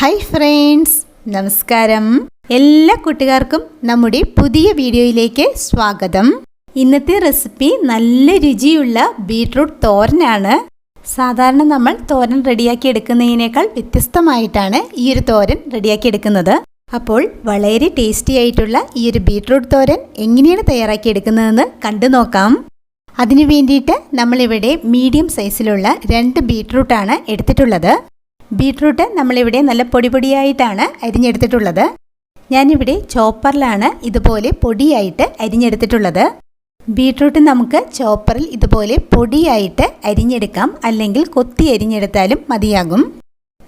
Hi friends, നമസ്കാരം. എല്ലാ കൂട്ടുകാർക്കും നമ്മുടെ പുതിയ വീഡിയോയിലേക്ക് സ്വാഗതം. ഇന്നത്തെ റെസിപ്പി നല്ല രുചിയുള്ള ബീട്രൂട്ട് തോരനാണ്. സാധാരണ നമ്മൾ തോരൻ റെഡിയാക്കി എടുക്കുന്നതിനേക്കാൾ വ്യത്യസ്തമായിട്ടാണ് ഈ ഒരു തോരൻ റെഡിയാക്കി എടുക്കുന്നത്. അപ്പോൾ വളരെ ടേസ്റ്റി ആയിട്ടുള്ള ഈ ഒരു ബീട്രൂട്ട് തോരൻ എങ്ങനെയാണ് തയ്യാറാക്കി എടുക്കുന്നതെന്ന് കണ്ടു നോക്കാം. അതിനു വേണ്ടിയിട്ട് നമ്മളിവിടെ മീഡിയം സൈസിലുള്ള 2 ബീട്രൂട്ടാണ് എടുത്തിട്ടുള്ളത്. ബീട്രൂട്ട് നമ്മളിവിടെ നല്ല പൊടിയായിട്ടാണ് അരിഞ്ഞെടുത്തിട്ടുള്ളത്. ഞാനിവിടെ ചോപ്പറിലാണ് ഇതുപോലെ പൊടിയായിട്ട് അരിഞ്ഞെടുത്തിട്ടുള്ളത്. ബീട്രൂട്ട് നമുക്ക് ചോപ്പറിൽ ഇതുപോലെ പൊടിയായിട്ട് അരിഞ്ഞെടുക്കാം, അല്ലെങ്കിൽ കൊത്തി അരിഞ്ഞെടുത്താലും മതിയാകും.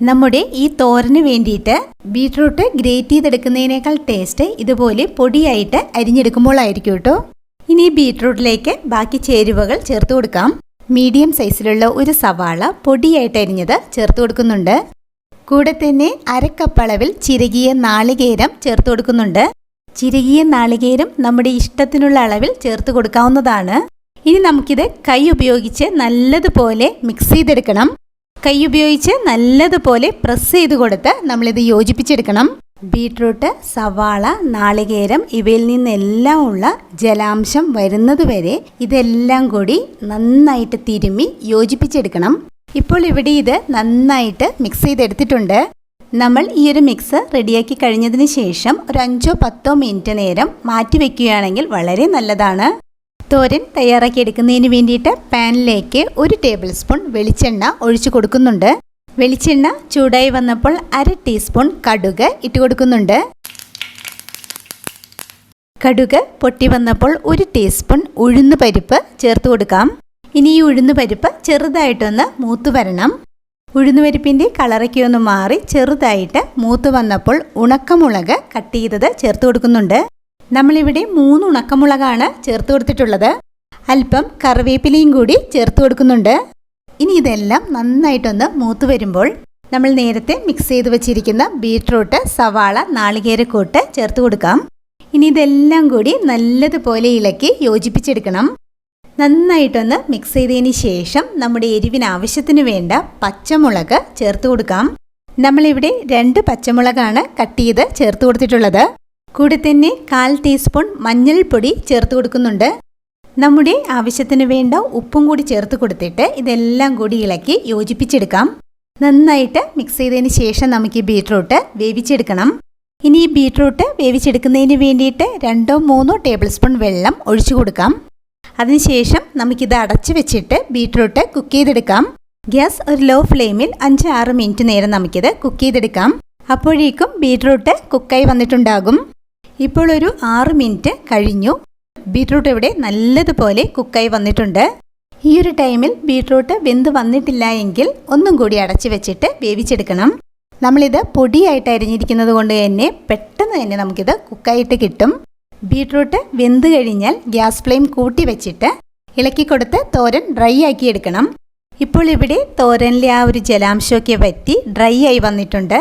നമ്മുടെ ഈ തോരന് വേണ്ടിയിട്ട് ബീട്രൂട്ട് ഗ്രേറ്റ് ചെയ്തെടുക്കുന്നതിനേക്കാൾ ടേസ്റ്റ് ഇതുപോലെ പൊടിയായിട്ട് അരിഞ്ഞെടുക്കുമ്പോഴായിരിക്കും കേട്ടോ. ഇനി ബീട്രൂട്ടിലേക്ക് ബാക്കി ചേരുവകൾ ചേർത്ത് കൊടുക്കാം. മീഡിയം സൈസിലുള്ള ഒരു സവാള പൊടിയായിട്ട് അരിഞ്ഞത് ചേർത്ത് കൊടുക്കുന്നുണ്ട്. കൂടെ തന്നെ 1/2 കപ്പ് അളവിൽ ചിരകിയ നാളികേരം ചേർത്ത് കൊടുക്കുന്നുണ്ട്. ചിരകിയ നാളികേരം നമ്മുടെ ഇഷ്ടത്തിനുള്ള അളവിൽ ചേർത്ത് കൊടുക്കാവുന്നതാണ്. ഇനി നമുക്കിത് കൈ ഉപയോഗിച്ച് നല്ലതുപോലെ മിക്സ് ചെയ്തെടുക്കണം. കൈ ഉപയോഗിച്ച് നല്ലതുപോലെ പ്രസ് ചെയ്ത് കൊടുത്ത് നമ്മളിത് യോജിപ്പിച്ചെടുക്കണം. ബീട്രൂട്ട്, സവാള, നാളികേരം ഇവയിൽ നിന്നെല്ലാം ഉള്ള ജലാംശം വരുന്നത് വരെ ഇതെല്ലാം കൂടി നന്നായിട്ട് തിരുമ്മി യോജിപ്പിച്ചെടുക്കണം. ഇപ്പോൾ ഇവിടെ ഇത് നന്നായിട്ട് മിക്സ് ചെയ്തെടുത്തിട്ടുണ്ട്. നമ്മൾ ഈ ഒരു മിക്സ് റെഡിയാക്കി കഴിഞ്ഞതിന് ശേഷം ഒരു 5-10 മിനിറ്റ് നേരം മാറ്റി വയ്ക്കുകയാണെങ്കിൽ വളരെ നല്ലതാണ്. തോരൻ തയ്യാറാക്കി എടുക്കുന്നതിന് വേണ്ടിയിട്ട് പാനിലേക്ക് 1 ടേബിൾ സ്പൂൺ വെളിച്ചെണ്ണ ഒഴിച്ചു കൊടുക്കുന്നുണ്ട്. വെളിച്ചെണ്ണ ചൂടായി വന്നപ്പോൾ 1/2 ടീസ്പൂൺ കടുക് ഇട്ട് കൊടുക്കുന്നുണ്ട്. കടുക് പൊട്ടി വന്നപ്പോൾ 1 ടീസ്പൂൺ ഉഴുന്ന് പരിപ്പ് ചേർത്ത് കൊടുക്കാം. ഇനി ഈ ഉഴുന്ന് പരിപ്പ് ചെറുതായിട്ടൊന്ന് മൂത്ത് വരണം. ഉഴുന്ന് പരിപ്പിൻ്റെ കളറൊക്കെ ഒന്ന് മാറി ചെറുതായിട്ട് മൂത്ത് വന്നപ്പോൾ ഉണക്കമുളക് കട്ട് ചെയ്തത് ചേർത്ത് കൊടുക്കുന്നുണ്ട്. നമ്മളിവിടെ 3 ഉണക്കമുളകാണ് ചേർത്ത് കൊടുത്തിട്ടുള്ളത്. അല്പം കറിവേപ്പിലയും കൂടി ചേർത്ത് കൊടുക്കുന്നുണ്ട്. ഇനി ഇതെല്ലാം നന്നായിട്ടൊന്ന് മൂത്ത് വരുമ്പോൾ നമ്മൾ നേരത്തെ മിക്സ് ചെയ്ത് വെച്ചിരിക്കുന്ന ബീട്രൂട്ട്, സവാള, നാളികേരക്കൂട്ട് ചേർത്ത് കൊടുക്കാം. ഇനി ഇതെല്ലാം കൂടി നല്ലതുപോലെ ഇളക്കി യോജിപ്പിച്ചെടുക്കണം. നന്നായിട്ടൊന്ന് മിക്സ് ചെയ്തതിന് ശേഷം നമ്മുടെ എരിവിന് ആവശ്യത്തിന് വേണ്ട പച്ചമുളക് ചേർത്ത് കൊടുക്കാം. നമ്മളിവിടെ 2 പച്ചമുളകാണ് കട്ട് ചെയ്ത് ചേർത്ത് കൊടുത്തിട്ടുള്ളത്. കൂടെ തന്നെ 1/4 ടീസ്പൂൺ മഞ്ഞൾപ്പൊടി ചേർത്ത് കൊടുക്കുന്നുണ്ട്. നമ്മുടെ ആവശ്യത്തിന് വേണ്ട ഉപ്പും കൂടി ചേർത്ത് കൊടുത്തിട്ട് ഇതെല്ലാം കൂടി ഇളക്കി യോജിപ്പിച്ചെടുക്കാം. നന്നായിട്ട് മിക്സ് ചെയ്തതിന് ശേഷം നമുക്ക് ഈ ബീട്രൂട്ട് വേവിച്ചെടുക്കണം. ഇനി ഈ ബീട്രൂട്ട് വേവിച്ചെടുക്കുന്നതിന് വേണ്ടിയിട്ട് 2-3 ടേബിൾ സ്പൂൺ വെള്ളം ഒഴിച്ചു കൊടുക്കാം. അതിനുശേഷം നമുക്കിത് അടച്ചു വെച്ചിട്ട് ബീട്രൂട്ട് കുക്ക് ചെയ്തെടുക്കാം. ഗ്യാസ് ഒരു ലോ ഫ്ലെയിമിൽ 5-6 മിനിറ്റ് നേരം നമുക്കിത് കുക്ക് ചെയ്തെടുക്കാം. അപ്പോഴേക്കും ബീട്രൂട്ട് കുക്കായി വന്നിട്ടുണ്ടാകും. ഇപ്പോൾ ഒരു 6 മിനിറ്റ് കഴിഞ്ഞു. ബീട്രൂട്ട് ഇവിടെ നല്ലതുപോലെ കുക്കായി വന്നിട്ടുണ്ട്. ഈ ഒരു ടൈമിൽ ബീട്രൂട്ട് വെന്ത് വന്നിട്ടില്ല എങ്കിൽ ഒന്നും കൂടി അടച്ചു വെച്ചിട്ട് വേവിച്ചെടുക്കണം. നമ്മളിത് പൊടിയായിട്ട് അരിഞ്ഞിരിക്കുന്നത് കൊണ്ട് തന്നെ പെട്ടെന്ന് തന്നെ നമുക്കിത് കുക്കായിട്ട് കിട്ടും. ബീട്രൂട്ട് വെന്ത് കഴിഞ്ഞാൽ ഗ്യാസ് ഫ്ലെയിം കൂട്ടി വെച്ചിട്ട് ഇളക്കി കൊടുത്ത് തോരൻ ഡ്രൈ ആക്കി എടുക്കണം. ഇപ്പോൾ ഇവിടെ തോരനിലെ ആ ഒരു ജലാംശമൊക്കെ വറ്റി ഡ്രൈ ആയി വന്നിട്ടുണ്ട്.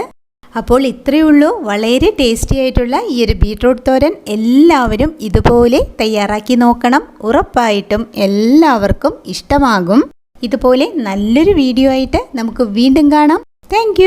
അപ്പോൾ ഇത്രയേ ഉള്ളൂ. വളരെ ടേസ്റ്റി ആയിട്ടുള്ള ഈ ഒരു ബീട്രൂട്ട് തോരൻ എല്ലാവരും ഇതുപോലെ തയ്യാറാക്കി നോക്കണം. ഉറപ്പായിട്ടും എല്ലാവർക്കും ഇഷ്ടമാകും. ഇതുപോലെ നല്ലൊരു വീഡിയോ ആയിട്ട് നമുക്ക് വീണ്ടും കാണാം. താങ്ക്